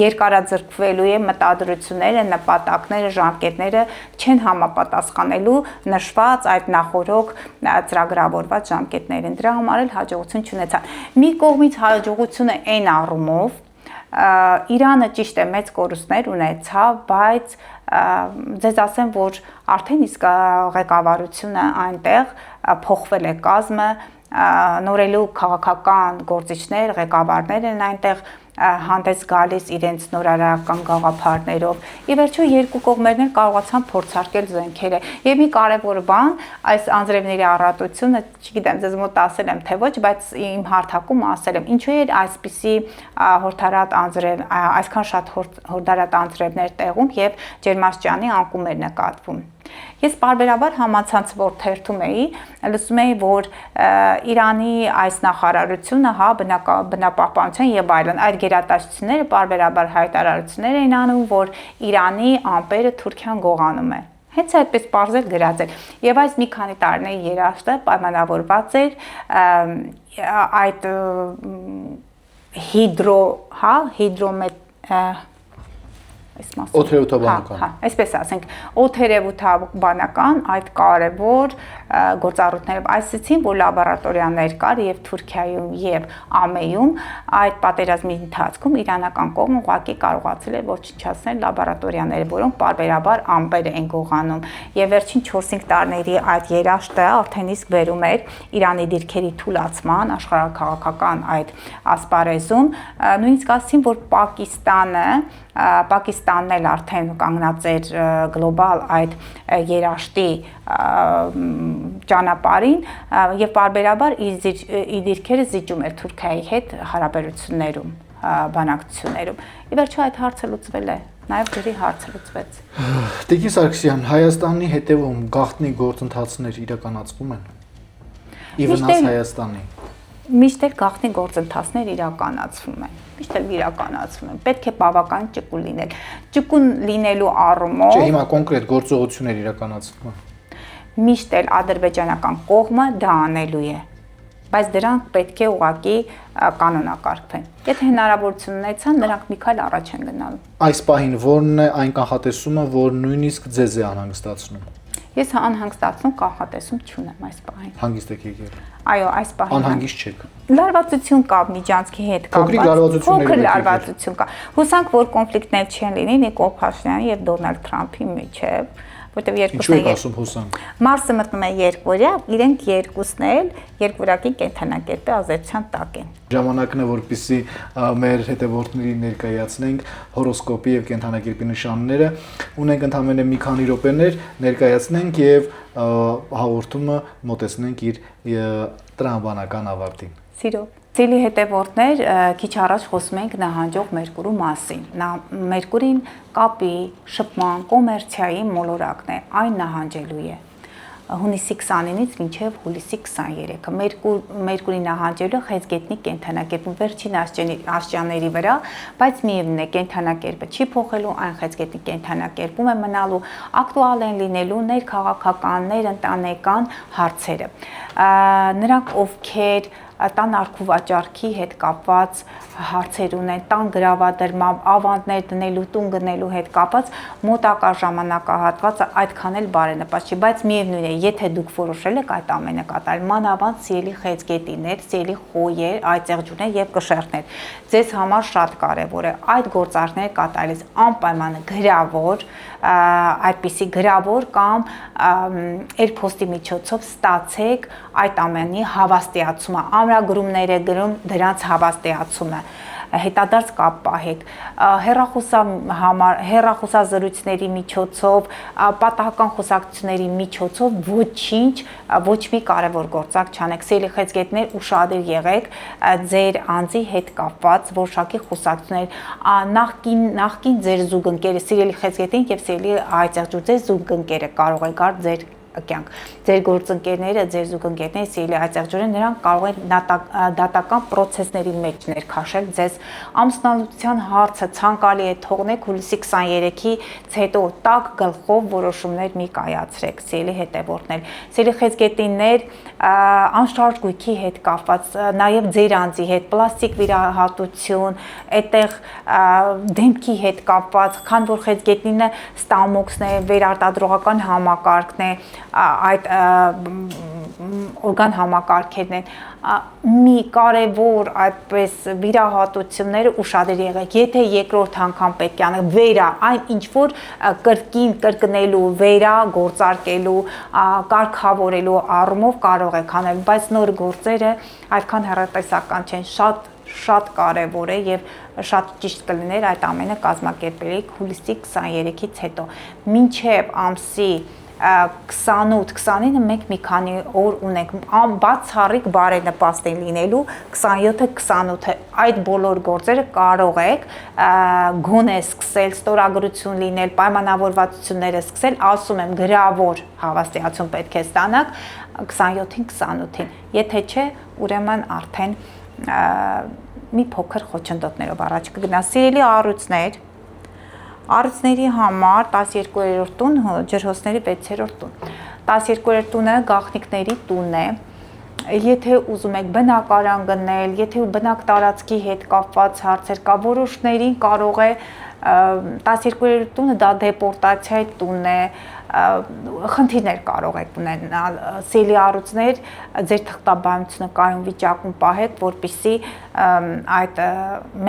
Երկարաձգվելու է մտադրությունները, նպատակները, ժամկետները չեն համապատասխանելու նշված այդ նախորոք ծրագրավորված ժամկետներին։ Դրա համար էլ հաջողություն չունեցան։ Մի կողմից հաջողությունը այն առումով Իրանը ճիշտ է մեծ կորուստներ ունեցավ, բայց ձեզ ասեմ, որ արդեն իսկ ղեկավարությունը այնտեղ փոխվել է կազմը, նորելու քաղաքական գործիչներ, ղեկավարներ են այնտեղ հանդես գալիս իրենց նորարարական գաղափարներով։ Ի վերջո երկու կողմերն էլ կարողացան փորձարկել զենքերը։ Եվ մի կարևոր բան, այս անձրևների առատությունը, չգիտեմ, ձեզ մոտ ասել եմ թե ոչ, բայց իմ հարթակում ասել եմ, ինչու էր այսպիսի հորդարատ անձրև, այսքան շատ հորդարատ անձրևներ տեղում եւ ջերմաստիճանի անկում էր նկատվում։ Ես բարբերաբար համացանցավոր թերթում էի, լսում էի, որ Իրանի այս նախարարությունը, բնապահպանության եւ այլն, այդ գերատեսչությունները բարբերաբար հայտարարություններ էին անում, որ Իրանի ամպերը Թուրքիան գողանում է։ Հենց այդպես պարզել գրած էր։ Եվ այս մի քանի տարիների երաշտը պայմանավորված էր այդ օթերևութաբանական, այսպես ասենք, օթերևութաբանական այդ կարևոր գործառույթներով այսինքն, որ լաբորատորիաներ կար եւ Թուրքիայում եւ ԱՄԷ-ում այդ պատերազմի ընթացքում իրանական կողմը ուղղակի կարողացել է ոչնչացնել լաբորատորիաները, որոնք պարբերաբար ամպեր են գողանում եւ վերջին 4-5 տարիների այդ երաշտը արդեն իսկ վերում էր Իրանի դիրքերի թուլացման աշխարհակաղակական այդ ասպարեզում, նույնիսկ ասին, որ Պակիստանն էլ արդեն կանգնած էր գլոբալ այդ երաշտի ճանապարհին եւ բարբերաբար իր դիրքերը զիջում էր Թուրքիայի հետ հարաբերություններում բանակցություններում։ Ի վերջո այդ հարցը լուծվել է, նաև ջրի հարցը լուծվեց։ Տիկին Սարգսյան, Հայաստանի հետևում գաղտնի գործընթացներ իրականացվում են։ Ի վնաս Հայաստանի։ Միշտ էլ գաղտնի գործընթացներ իրականացվում են։ Միշտ էլ իրականացվում են։ Պետք է բավական ճկուն լինել։ Ճկուն լինելու առումով Չէ, հիմա կոնկրետ գործողություններ իրականացվում են։ Միշտ էլ ադրբեջանական կողմը դա անելու է, բայց դրանք պետք է ուղղակի կանոնակարգվեն։ Եթե հնարավորություն ունեցան, նրանք մի քայլ առաջ են գնալու։ Այս պահին ո՞րն է այն կանխատեսումը, որ նույնիսկ ձեզ է անհանգստացնում։ Ես անհանգստացում կանխատեսում չունեմ այս պահին։ Հանգիստ եք եկել։ Այո, այս պահին Անհանգիստ չեք։ լարվածություն կա միջանցքի հետ կապված։ Փոքր լարվածություն կա։ Հուսանք, որ կոնֆլիկտներ չեն լինի Նիկոլ Փաշինյանի եւ Դոնալդ Թրամփի միջեւ, որտեղ Ինչու եք ասում հուսանք։ Մարսը մտնում է երկվորյակ, իրենք երկուսն էլ երկվորյակի կենթանակերպի ազդեցության տակ են։ Ժամանակն է, որպեսզի մեր հետևորդներին ներկայացնենք հորոսկոպի եւ կենթանակերպի նշանները։ Ունենք ընդամենը մի քանի րոպեներ, ներկայացնենք եւ հաղորդումը մոտեցնենք իր տրամաբանական ավարտին։ Սիրով։ Ցիլի հետևորդներ, քիչ առաջ խոսում ենք նահանջող Մերկուրու մասին։ Մերկուրին կապի, շփման, կոմերցիայի մոլորակն է, այն նահանջելու է։ Հունիսի 29-ից մինչև հուլիսի 23-ը Մերկուրի նահանջելու խեցգետնի կենթանակերպում վերջին աշճանների վրա, բայց միևնույն է կենթանակերպը չի փոխելու, այն խեցգետնի կենթանակերպում է մնալու, ակտուալ են լինելու ներքաղաքական, ներընտանեկան հարցերը։ Նրանք ովքեր տան արքուվաճառքի հետ կապված հարցեր ունեն, տան գրավադրմամբ, ավանդներ դնելու, տուն գնելու հետ կապված մոտակա ժամանակահատվածը այդքան էլ բարենպաստ չի, բայց միևնույն է, եթե դուք որոշել եք այդ ամենը կատարել, մանավանդ սիրելի խեցգետիներ, սիրելի խոյեր, այծեղջուներ եւ կշերտներ, ձեզ համար շատ կարեւոր է այդ գործարքները կատարելիս անպայման գրավոր, այդպիսի գրավոր կամ էրփոստի միջոցով ստացեք այդ ամենի հավաստիացումը, ամրագրումներ է գրում դրանց հավաստիացումը, հետադարձ կապ պահեք, հեռախոսազրույցների միջոցով, պատահական խոսակցությունների միջոցով ոչինչ, ոչ մի կարևոր գործակ չանեք, սիրելի խեցգետներ ուշադիր եղեք ձեր անձի հետ կապված որոշակի խոսակցություններ, նախկին ձեր զուգընկերը, սիրելի խեցգետին եւ սիրելի այծեղջու ձեր զուգընկերը կարող է գար ձեր կյանք, ձեր գործընկերները, ձեր զուգընկերները, սիրելի այծեղջուրները, նրանք կարող են դատական պրոցեսների մեջ ներքաշել ձեզ ամուսնալուծության հարցը ցանկալի է թողնեք հուլիսի 23-ից հետո տակ գլխով որոշումներ մի կայացրեք, սիրելի հետևորդներ, սիրելի խեցգետիններ, անշարժ գույքի հետ կապված, նաև ձեր անձի հետ, պլաստիկ վիրահատություն, այդտեղ դեմքի հետ կապված, քան որ խեցգետնինը ստամոքսն է, վերարտադրողական համակարգն է, այդ օրգան համակարգերն են, մի կարևոր այդպես վիրահատությունները ուշադիր եղեք, եթե երկրորդ անգամ պետք է անեք վերա, այն ինչ որ կրկին կրկնելու, վերա գործարկելու, կարգավորելու առումով կարող եք անել, բայց նոր գործերը այդքան հեռատեսական չեն, շատ կարևոր է եւ շատ ճիշտ կլիներ այդ ամենը կազմակերպելիք հուլիսի 23-ից հետո, մինչև ամսի 28-29-ը մենք մի քանի օր ունենք բացառիկ բարենպաստ են լինելու 27-28-ը այդ բոլոր գործերը կարող եք գոնե սկսել ստորագրություն լինել, պայմանավորվածությունները սկսել, ասում եմ գրավոր հավաստիացում պետք է ստանաք 27-ին 28-ին, եթե չէ, ուրեմն արդեն մի փոքր խոչընդոտներով առաջ կգնա, սիրելի առույցներ, առույցների համար 12-րդ տուն, ջրհոսների 6-րդ տուն, 12-րդ տունը գաղտնիքների տունն է, եթե ուզում եք բնակարան գնել, եթե բնակ տարածքի հետ կապված հարցեր կա, որոշներին կարող է 12-րդ տունը դա դեպորտացիայի տունն է, խնդիրներ կարող եք ունենալ, սիրելի առույցներ, ձեր թղթաբանությունը կայուն վիճակում պահեք, որպեսզի այդ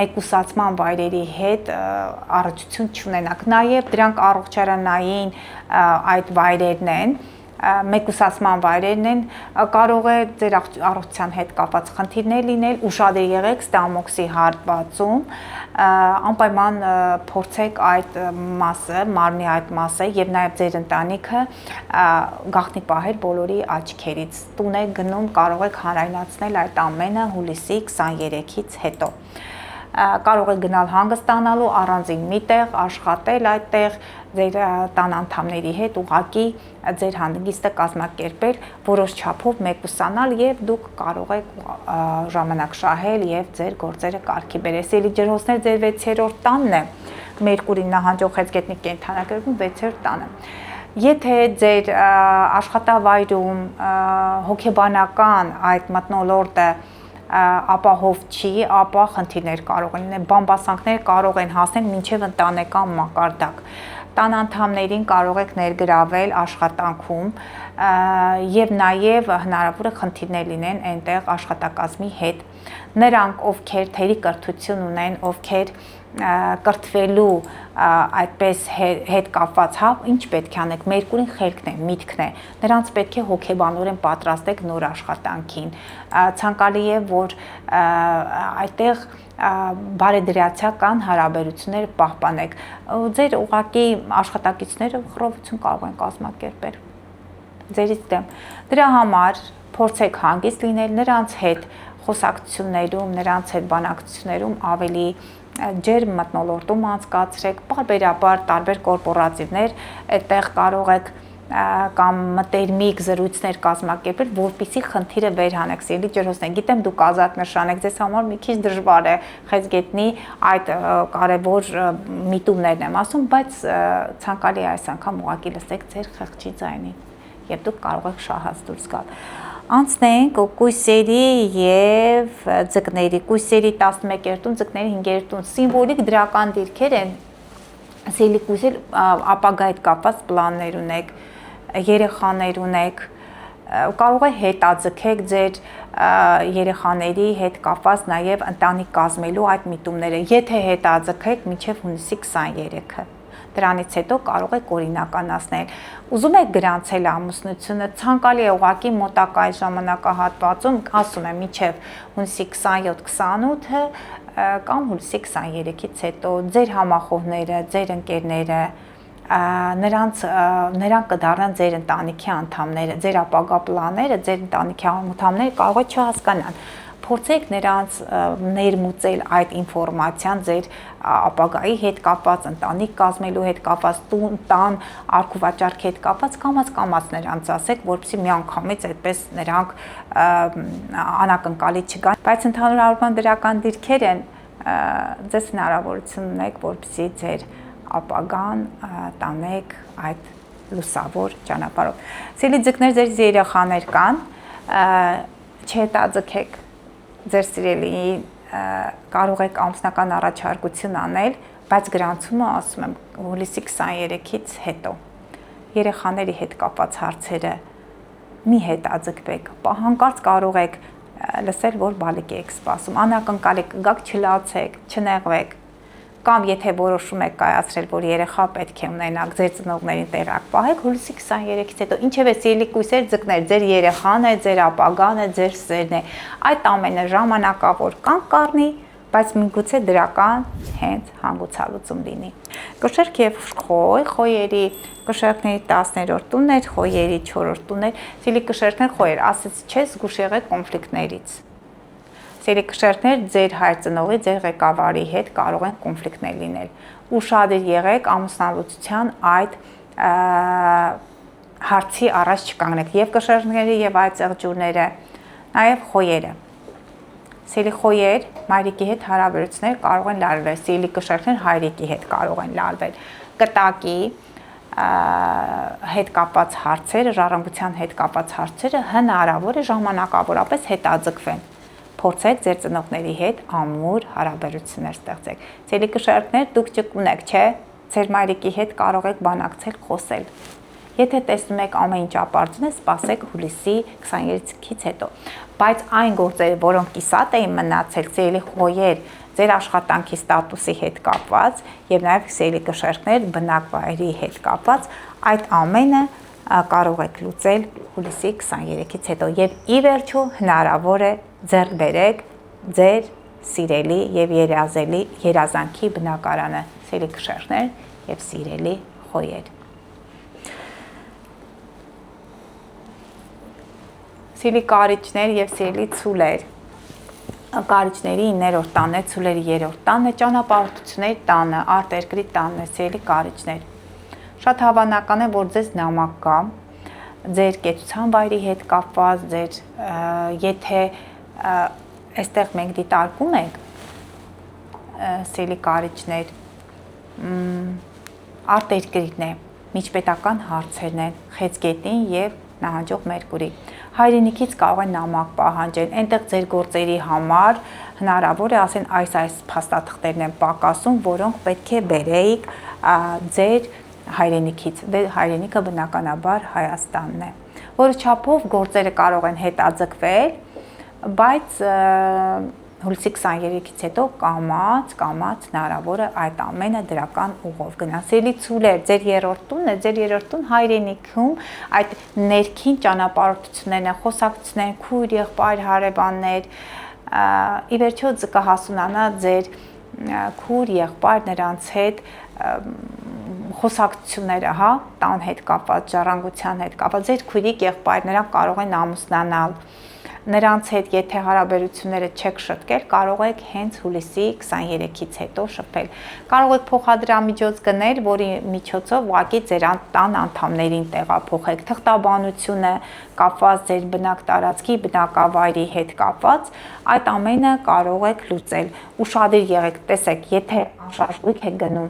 մեկուսացման վայրերի հետ առողջություն չունենաք, նաև դրանք առողջարանային այդ վայրերն են, մեկուսացման վայրերն են, կարող է ձեր առողջության հետ կապված խնդիրներ լինել, ուշադիր եղեք ստամոքսի հատվածում, անպայման փորձեք այդ մասը, մարմնի այդ մասը եւ նաեւ ձեր ընտանիքը գաղտնի պահել բոլորի աչքերից, տուն եք գնում, կարող եք հանրայնացնել այդ ամենը հուլիսի 23-ից հետո։ կարող եք գնալ հանգստանալու առանձին մի տեղ, աշխատել այդտեղ, ձեր տան անդամների հետ ուղղակի ձեր հանգիստը կազմակերպել, որոշ չափով մեկուսանալ եւ դուք կարող եք ժամանակ շահել եւ ձեր գործերը կարգի բերել։ Սիրելի ջրհոսներ, ձեր 6-րդ տանն է, Մերկուրին նահանջող հեծգետնի կենդանակերպում 6-րդ տանը։ Եթե ձեր աշխատավայրում հոգեբանական այդ մթնոլորտը ապահով չի, ապա խնդիրներ կարող են լինել, բամբասանքներ կարող են հասնել մինչև ընտանեկան մակարդակ։ Տան անդամներին կարող եք ներգրավել աշխատանքում եւ նաեւ հնարավոր է խնդիրներ լինեն այնտեղ աշխատակազմի հետ։ Նրանք, ովքեր թերի կրթություն ունեն, ովքեր կրթվելու այդպես հետ կապված, ինչ պետք է անեք, Մերկուրին խելքն է, միտքն է, նրանց պետք է հոգեբանորեն պատրաստեք նոր աշխատանքին, ցանկալի է, որ այդտեղ բարեդրացիական հարաբերություններ պահպանեք, ձեր ուղղակի աշխատակիցները խռովություն կարող են կազմակերպել ձերից դեմ, դրա համար փորձեք հանգիստ լինել, նրանց հետ խոսակցություններում, նրանց հետ բանակցություններում ավելի ջերմ մթնոլորտում անցկացրեք, պարբերաբար տարբեր կորպորատիվներ, այդտեղ կարող եք կամ մտերմիկ զրույցներ կազմակերպել, որպեսզի խնդիրը վերհանեք, սիրելի ջրհոսներ, գիտեմ դուք ազատ նշան եք, ձեզ համար մի քիչ դժվար է խեցգետնի այդ կարևոր միտումներն եմ ասում, բայց ցանկալի է այս անգամ ուղղակի լսեք ձեր խղճի ձայնին, եւ դուք կարող եք շահած դուրս գալ։ Անցնենք կույսերի եւ ձկների, կույսերի 11-րդ տուն, ձկների 5-րդ տուն, սիմվոլիկ դրական դիրքեր են, սիրելի կույսեր, ապագայիդ կապված պլաններ ունեք, երեխաներ ունեք, կարող է հետաձգեք ձեր երեխաների հետ կապված նաեւ ընտանիք կազմելու այդ միտումները, եթե հետաձգեք մինչեւ հունիսի 23-ը։ Դրանից հետո կարող եք օրինականացնել։ Ուզում եք գրանցել ամուսնությունը, ցանկալի է ուղղակի մոտակա այս ժամանակահատվածում, ասում եմ, մինչև հունիսի 27-28-ը կամ հունիսի 23-ից հետո ձեր համախոհները, ձեր ընկերները, նրանք կդառնան ձեր ընտանիքի անդամները, ձեր ապագա պլանները, ձեր ընտանիքի անդամները կարող է չհասկանան։ Փորձեք նրանց ներմուծել այդ ինֆորմացիան ձեր ապագայի հետ կապված, ընտանիք կազմելու հետ կապված, տան արքուվաճառքի հետ կապված, կամաց նրանց ասեք, որպեսզի միանգամից այդպես նրանք անակնկալի չգան, բայց ընդհանուր առմամբ դրական դիրքեր են, ձեզ հնարավորություն ունեք, որպեսզի ձեր ապագան տանեք այդ լուսավոր ճանապարհով։ Սիրելի ձկներ, ձեր երեխաներ կան, չհետաձգեք ձեր սիրելիի, կարող եք ամուսնական առաջարկություն անել, բայց գրանցումը, ասում եմ, հուլիսի 23-ից հետո։ Երեխաների հետ կապված հարցերը մի հետաձգվեք, հանկարծ կարող եք լսել, որ բալիկ եք սպասում, անակնկալ եք, գաք չլացեք, չնեղվեք, կամ եթե որոշում եք կայացրել, որ երեխա պետք է ունենաք, ձեր ծնողներին տեղակ պահեք, հուլիսի 23-ից հետո, ինչև է սիրելի կույսեր, ձկներ, ձեր երեխան է, ձեր ապագան է, ձեր սերն է, այդ ամենը ժամանակավոր կանգ կառնի, բայց միգուցե դրական հենց հանգուցալուծում լինի։ Կշերք եւ խոյ, խոյերի կշերքների 10-րդ տունն էր, խոյերի 4-րդ տունն էր, սիրելի կշերքներ, խոյեր, ասեց չէ, զգուշ եղեք կոնֆլիկտներից։ Սիրելի կշերքներ, ձեր հայր ծնողի, ձեր ղեկավարի հետ կարող են կոնֆլիկտներ լինել։ Ուշադիր եղեք ամուսնալուծության այդ հարցի առաջ չկանգնեք, եւ կշերքները եւ այդ ծեղջուրները, նաեւ խոյերը։ Սիրելի խոյեր, մայրիկի հետ հարաբերություններ կարող են լարվել, սիրելի կշերքներ հայրիկի հետ կարող են լարվել։ Կտակի հետ կապված հարցերը, ժառանգության հետ կապված հարցերը հնարավոր է ժամանակավորապես հետաձգվեն։ Փորձեք ձեր ծնողների հետ ամուր հարաբերություններ ստեղծեք։ Սիրելի կշերքներ, դուք ճկուն եք, չէ՞, ձեր մայրիկի հետ կարող եք բանակցել, խոսել։ Եթե տեսնում եք ամեն ինչ ապարդյուն է, սպասեք հուլիսի 23-ից հետո։ Բայց այն գործերը, որոնք կիսատ էին մնացել, սիրելի խոյեր, ձեր աշխատանքի ստատուսի հետ կապված եւ նաեւ սիրելի կշերքներ, բնակվայրի հետ կապված, այդ ամենը կարող եք լուծել հուլիսի 23-ից հետո եւ ի վերջո հնարավոր է ձեռք բերեք ձեր սիրելի եւ երազանքի բնակարանը, սիրելի կշերքներ եւ սիրելի խոյեր։ Սիրելի կարիճներ եւ սիրելի ցուլեր, կարիճների 9-րդ տանն է, ցուլերի 3-րդ տանն է, ճանապարհորդությունների տանը, արտերկրի տանն է, սիրելի կարիճներ։ Շատ հավանական է, որ ձեզ նամակ կա ձեր կեցության վայրի հետ կապված, ձեր եթե այստեղ մենք դիտարկում ենք սիրելի կարիճներ, արտերկրին է, միջպետական հարցերն են, խեցգետին եւ նահանջող Մերկուրի։ Հայրենիքից կարող են նամակ պահանջել, այնտեղ ձեր գործերի համար հնարավոր է ասեն այս փաստաթղթերն են պակասում, որոնք պետք է բերեիք ձեր հայրենիքից։ Հայրենիքը բնականաբար Հայաստանն է, որը չափով գործերը կարող են հետաձգվել, բայց հուլիսի 23-ից հետո կամաց հնարավոր է այդ ամենը դրական ուղով գնա։ Սիրելի ցուլեր, ձեր երրորդ տունն է, ձեր երրորդ տուն հայրենիքում այդ ներքին ճանապարհորդություններն են, խոսակցություններ, քույր, եղբայր, հարևաններ, ի վերջո կհասունանա ձեր քույր, եղբայր, նրանց հետ խոսակցությունները, հա, տան հետ կապված, ժառանգության հետ կապված, ձեր քույրիկ եղբայր, նրանք կարող են ամուսնանալ, նրանց հետ եթե հարաբերությունները չեք շտկել, կարող եք հենց հուլիսի 23-ից հետո շփվել։ Կարող եք փոխադրամիջոց գնել, որի միջոցով ուղղակի ձեր տան անդամներին տեղափոխեք։ Թղթաբանությունը կապված ձեր բնակ տարածքի, բնակավայրի հետ կապված, այդ ամենը կարող եք լուծել։ Ուշադիր եղեք, տեսեք, եթե անշարժույթ եք գնում,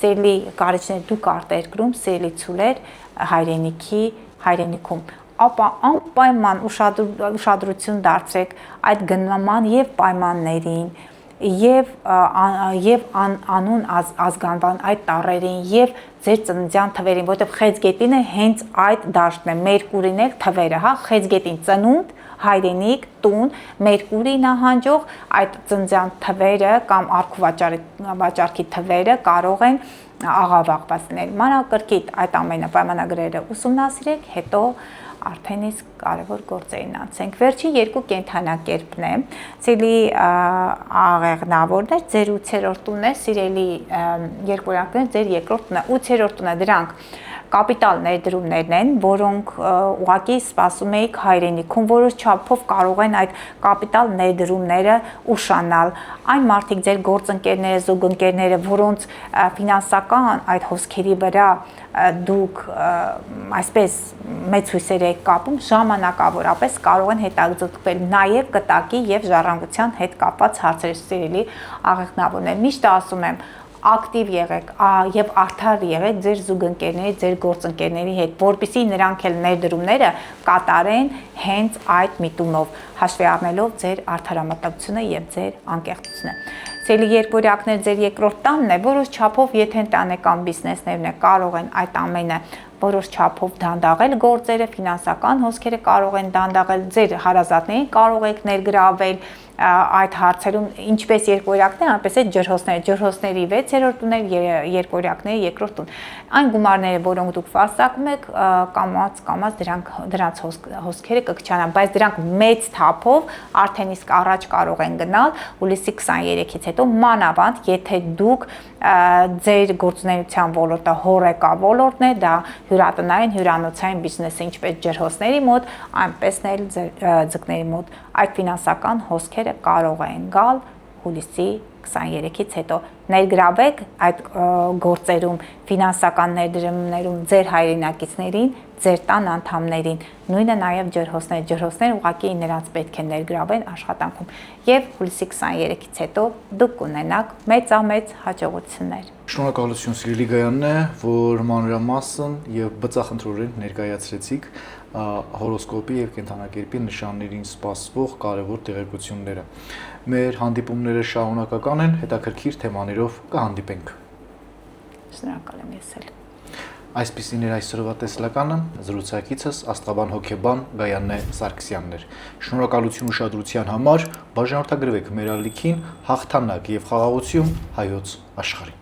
սիրելի կարիճներ, դուք արտերկրում, սիրելի ցուլեր, հայրենիքում ապա անպայման ուշադրություն դարձրեք այդ գնման եւ պայմաններին եւ անուն ազգանվան այդ տառերին եւ ձեր ծննդյան թվերին, որտեղ խեցգետինը հենց այդ դաշտն է, Մերկուրին էլ թվերը, հա, խեցգետին ծնունդ, հայրենիք, տուն, Մերկուրի նահանջող այդ ծննդյան թվերը կամ արքուվաճառքի թվերը կարող են աղավաղված լինել։ Մանրակրկիտ այդ ամենը պայմանագրերը ուսումնասիրեք, հետո արդեն իսկ կարևոր գործերին անցենք։ Վերջին երկու կենդանակերպն է, սիրելի աղեղնավորներ, ձեր 8-րդ տունն է, սիրելի երկորյակներ, ձեր երկրորդ տունն է, 8-րդ տունը դրանք կապիտալ ներդրումներն են, որոնք ուղղակի սպասում եք հայրենիքում, որոշ չափով կարող են այդ կապիտալ ներդրումները ուշանալ։ Այն մարդիկ, ձեր գործընկերները, զուգընկերները, որոնց ֆինանսական այդ հոսքերի վրա դուք այսպես մեծ հույսեր եք կապում, ժամանակավորապես կարող են հետաձգվել նաև կտակի եւ ժառանգության հետ կապված հարցեր, սիրելի աղեղնավորներ։ Միշտ ասում եմ, ակտիվ եղեք եւ արդար եղեք ձեր զուգընկերների, ձեր գործընկերների հետ, որպեսզի նրանք էլ ներդրումները կատարեն հենց այդ միտումով, հաշվի առնելով ձեր արդարամտությունը եւ ձեր անկեղծությունը։ Սիրելի երկորյակներ, ձեր երկրորդ տանն է, որոշ չափով եթե ընտանեկան բիզնեսներն է, կարող են այդ ամենը որոշ չափով դանդաղել գործերը, ֆինանսական հոսքերը կարող են դանդաղել, ձեր հարազատներին կարող եք ներգրավել այդ հարցերում, ինչպես երկորյակներ, այնպես է ջրհոսների 6-րդ տուն, երկորյակների երկրորդ տուն։ Այն գումարները, որոնք դուք վաստակում եք, կամաց դրանց հոսքերը կքչանան, բայց դրանք մեծ թափով արդեն իսկ առաջ կարող են գնալ հուլիսի 23-ից հետո, մանավանդ եթե դուք ձեր գործունեության ոլորտը հորեկա ոլորտն է, դա հյուրատնային, հյուրանոցային բիզնեսը, ինչպես ջրհոսների մոտ, այնպես էլ ձկների մոտ, այդ ֆինանսական հոսքերը կարող են գալ հուլիսի 23-ից հետո։ Ներգրավեք այդ գործերում, ֆինանսական ներդրումներում ձեր հայրենակիցներին, ձեր տան անդամներին, նույնը նաև ջրհոսներ ուղղակի նրանց պետք է ներգրավեն աշխատանքում եւ հուլիսի 23-ից հետո դուք կունենաք մեծամեծ հաջողություններ։ Շնորհակալություն սիրելի Գայաննե, որ մանրամասն եւ բծախնդրորեն ներկայացրեցիք հորոսկոպի եւ կենդանակերպի նշաններին սպասվող կարևոր տեղեկությունները։ Մեր հանդիպումները շարունակական են, հետաքրքիր թեմաներով կհանդիպենք։ Շնորհակալ եմ ես էլ։ Այսպիսին էր այսօրվա տեսլականը, զրուցակիցս աստղաբան հոգեբան Գայաննե Սարգսյանն էր։ Շնորհակալություն ուշադրության համար, բաժանորդագրվեք մեր ալիքին, հաղթանակ եւ խաղաղություն հայոց աշխարհին։